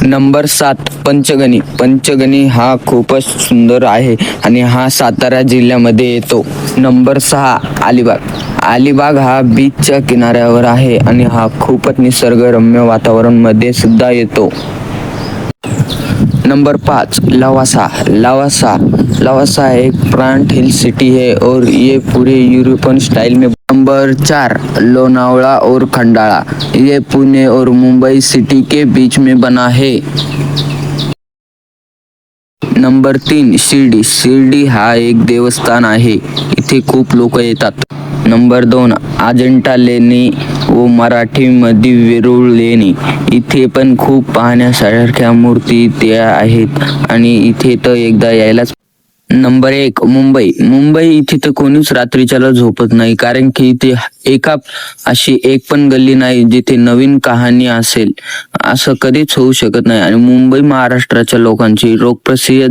Number 7 Panchgani. Panchgani हा खूपच सुंदर आहे आणि हा सातारा जिल्ह्यामध्ये येतो. नंबर 6 अलिबाग. अलिबाग हा बीचच्या किनाऱ्यावर आहे आणि हा खूपच निसर्गरम्य वातावरण मध्ये सुद्धा येतो. नंबर 5 लवासा. लवासा लवासा एक प्लांट हिल सिटी है और ये पूरे यूरोपियन स्टाइल में। नंबर 4 लोनावला और खंडाला. ये पुणे और मुंबई सिटी के बीच में बना है. नंबर 3 शिर्डी. शिर्डी हा एक देवस्थान आहे, इथे खूप लोक येतात. नंबर 2 अजिंठा लेणी व मराठीमध्ये वेरूळ लेणी. इथे पण खूप पाहण्यासारख्या मूर्ती इथे आहेत आणि इथे तर एकदा यायलाच. नंबर 1 मुंबई. मुंबई इथे तर कोणीच रात्रीच्याला झोपत नाही, कारण की इथे अशी एक पण गल्ली नाही जिथे नवीन कहाणी असेल, असं कधीच होऊ शकत नाही. आणि मुंबई महाराष्ट्राच्या लोकांची लोकप्रिय